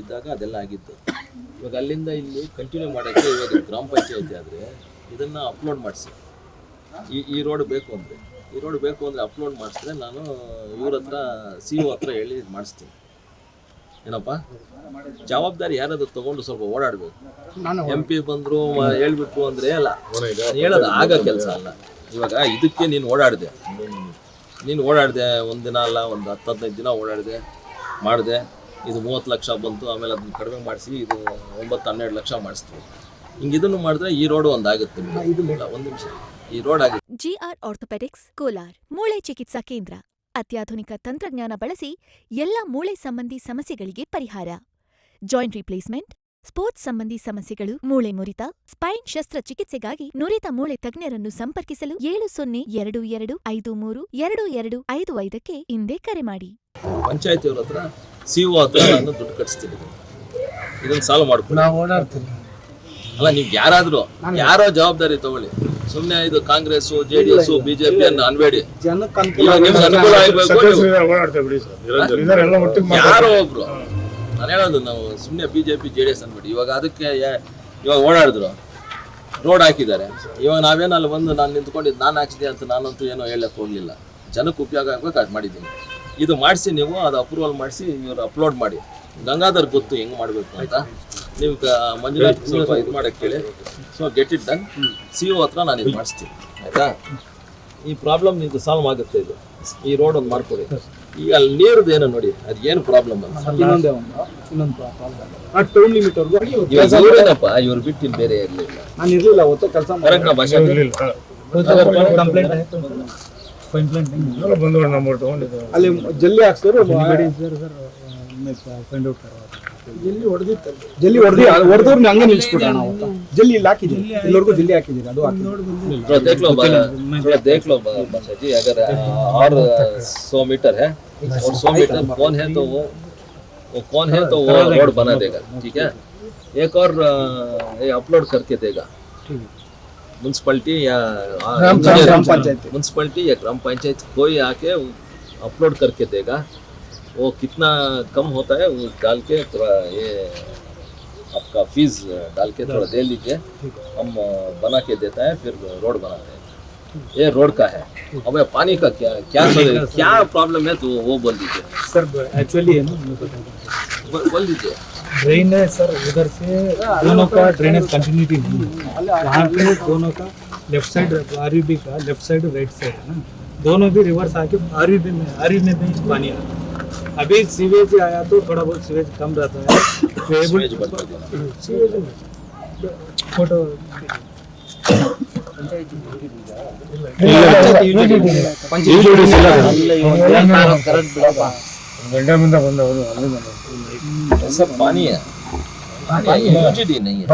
ಇದ್ದಾಗ ಅದೆಲ್ಲ ಆಗಿತ್ತು. ಇವಾಗ ಅಲ್ಲಿಂದ ಇಲ್ಲಿ ಕಂಟಿನ್ಯೂ ಮಾಡೋಕ್ಕೆ ಇವಾಗ ಗ್ರಾಮ ಪಂಚಾಯತಿ ಆದರೆ ಇದನ್ನು ಅಪ್ಲೋಡ್ ಮಾಡಿಸಿ, ಈ ರೋಡ್ ಬೇಕು ಅಂದರೆ ಅಪ್ಲೋಡ್ ಮಾಡಿಸಿದ್ರೆ ನಾನು ಇವ್ರ ಹತ್ರ CO ಹತ್ರ ಹೇಳಿ ಮಾಡಿಸ್ತೀನಿ. ಏನಪ್ಪ ಜವಾಬ್ದಾರಿ ಯಾರಾದ್ರೂ ತೊಗೊಂಡು ಸ್ವಲ್ಪ ಓಡಾಡಬೇಕು. MP ಬಂದರು ಹೇಳ್ಬಿಟ್ರು ಅಂದರೆ ಅಲ್ಲ, ಹೇಳೋದು ಆಗ ಕೆಲಸ ಅಲ್ಲ. ಇವಾಗ ಇದಕ್ಕೆ ನೀನು ಓಡಾಡಿದೆ ಒಂದಿನ ಅಲ್ಲ, ಒಂದು 10-15 ದಿನ ಓಡಾಡಿದೆ ಮಾಡಿದೆ. ಇದು 30 ಲಕ್ಷ ಬಂತು, ಆಮೇಲೆ ಅದನ್ನ ಕಡಿಮೆ ಮಾಡಿಸಿ ಇದು 9-12 ಲಕ್ಷ ಮಾಡಿಸ್ತೀವಿ. ಹಿಂಗೆ ಇದನ್ನು ಮಾಡಿದ್ರೆ ಈ ರೋಡ್ ಒಂದಾಗುತ್ತೆ. ಒಂದು ನಿಮಿಷ, ಈ ರೋಡ್ ಆಗುತ್ತೆ. GR ಆರ್ಥೋಪೆಡಿಕ್ಸ್ ಕೋಲಾರ್ ಮೂಳೆ ಚಿಕಿತ್ಸಾ ಕೇಂದ್ರ. ಅತ್ಯಾಧುನಿಕ ತಂತ್ರಜ್ಞಾನ ಬಳಸಿ ಎಲ್ಲ ಮೂಳೆ ಸಂಬಂಧಿ ಸಮಸ್ಯೆಗಳಿಗೆ ಪರಿಹಾರ. ಜಾಯಿಂಟ್ ರಿಪ್ಲೇಸ್ಮೆಂಟ್, ಸ್ಪೋರ್ಟ್ಸ್ ಸಂಬಂಧಿ ಸಮಸ್ಯೆಗಳು, ಮೂಳೆ ಮುರಿತ, ಸ್ಪೈನ್ ಶಸ್ತ್ರಚಿಕಿತ್ಸೆಗಾಗಿ ನುರಿತ ಮೂಳೆ ತಜ್ಞರನ್ನು ಸಂಪರ್ಕಿಸಲು 7020523225ಕ್ಕೆ ಹಿಂದೆ ಕರೆ ಮಾಡಿ. ಪಂಚಾಯತಿಯವ್ರ ಹತ್ರ CO ಹತ್ರ ನಾನು ದುಡ್ಡು ಕಟ್ಟಿಸ್ತೀನಿ, ಇದನ್ನ ಸಾಲ್ವ್ ಮಾಡ್ಕೊಂಡು ನಾವು ಓಡಾಡ್ತೀವಿ. ಅಲ್ಲ, ನೀವು ಯಾರೋ ಜವಾಬ್ದಾರಿ ತಗೊಳ್ಳಿ. ಸುಮ್ಮನೆ ಇದು ಕಾಂಗ್ರೆಸ್, JDS, BJP ಅನ್ನು ಅನ್ಬೇಡಿ. ಇವಾಗ ನಿಮ್ಗೆ ಅನುಕೂಲ ಆಗ್ಬೇಕು. ಯಾರೋ ಒಬ್ರು, ನಾನು ಹೇಳೋದು, ನಾವು ಸುಮ್ಮನೆ BJP JDS ಅನ್ಬೇಡಿ. ಇವಾಗ ಅದಕ್ಕೆ ಇವಾಗ ಓಡಾಡಿದ್ರು, ರೋಡ್ ಹಾಕಿದ್ದಾರೆ. ಇವಾಗ ನಾವೇನು ಅಲ್ಲಿ ಬಂದು ನಾನು ನಿಂತ್ಕೊಂಡಿದ್ದು ನಾನು ಹಾಕ್ಸಿದೆ ಅಂತ ನಾನಂತೂ ಏನೋ ಹೇಳಕ್ಕೆ ಹೋಗಲಿಲ್ಲ. ಜನಕ್ಕೆ ಉಪಯೋಗ ಆಗ್ಬೇಕು ಅದು ಮಾಡಿದ್ದೀನಿ. ಇದು ಮಾಡಿಸಿ ನೀವು ಅದು ಅಪ್ರೂವಲ್ ಮಾಡಿಸಿ ಇವರು ಅಪ್ಲೋಡ್ ಮಾಡಿ. ಗಂಗಾಧರ್ ಗೊತ್ತು ಹೆಂಗೆ ಮಾಡಬೇಕು ಅಂತ. ನೀವು ಮಂಜುನಾಥ್ ಸ್ವಲ್ಪ ಇದು ಮಾಡೋಕ್ಕೆ ಕೇಳಿ. So get it done. CO ಹತ್ರ ನಾನು ಇದು ಮಾಡಿಸ್ತೀನಿ, ಆಯಿತಾ? ಈ ಪ್ರಾಬ್ಲಮ್ ಇದು ಸಾಲ್ವ್ ಆಗುತ್ತೆ. ಇದು ಈ ರೋಡ್ ಒಂದು ಮಾಡ್ಕೊಡಿ. ಈಗ ಅಲ್ಲಿ ನೀರ್ದು ಏನೋ ನೋಡಿ, ಅದು ಏನು ಪ್ರಾಬ್ಲಮ್ ಅಂತ. ಇವ್ರೇನಪ್ಪ, ಇವ್ರು ಬಿಟ್ಟು ಇಲ್ಲಿ ಬೇರೆ ಇರಲಿಲ್ಲ. ನಾನು ಇರಲಿಲ್ಲ ಅವತ್ತು ಕೆಲಸ ಕರೆಕ್ಟ್ ನಾ ಭಾಷೆ ಅಲ್ಲಿ ಜಲ್ಲಿ ಹಾಕ್ಸಿದ್ರು. ಜಲ್ಲಿ ಹೊಡೆದವ್ರನ್ನ ಹಂಗೆ ನಿಲ್ಸ್ಬಿಟ್ರೆ ನಾವು ಜಲ್ಲಿ ಇಲ್ಲಿ ಹಾಕಿದ್ದೀವಿ. ಎಲ್ಲರಿಗೂ ಜಲ್ಲಿ ಹಾಕಿದ್ದೀವಿ. ಅದು देख लो बच्चा जी, अगर और 100 मीटर है और 100 मीटर कौन है तो वो कौन है तो वो रोड बना देगा, ठीक है? एक और ये अपलोड करके देगा म्यूनसिपैलिटी या ग्राम पंचायत कोई आके अपलोड करके देगा. वो कितना कम होता है वो डाल के थोड़ा ये आपका फीस डाल के थोड़ा दे लीजिए, हम बना के देता है, फिर रोड बनाते हैं. ये रोड का है. अब पानी का क्या प्रॉब्लम है तो वो बोल दीजिए सर. एक्चुअली है ना, बोल दीजिए. ड्रेन है सर, उधर से दोनों का ड्रेनेज कंटिन्यूटी नहीं है. यहाँ पे दोनों का लेफ्ट साइड RUB का लेफ्ट साइड राइट साइड है ना, दोनों भी रिवर्स आके RUB में भी पानी आता है. अभी सीवेज आया तो थोड़ा बहुत सीवेज कम रहता है. फोटो सब पानी है, नहीं है.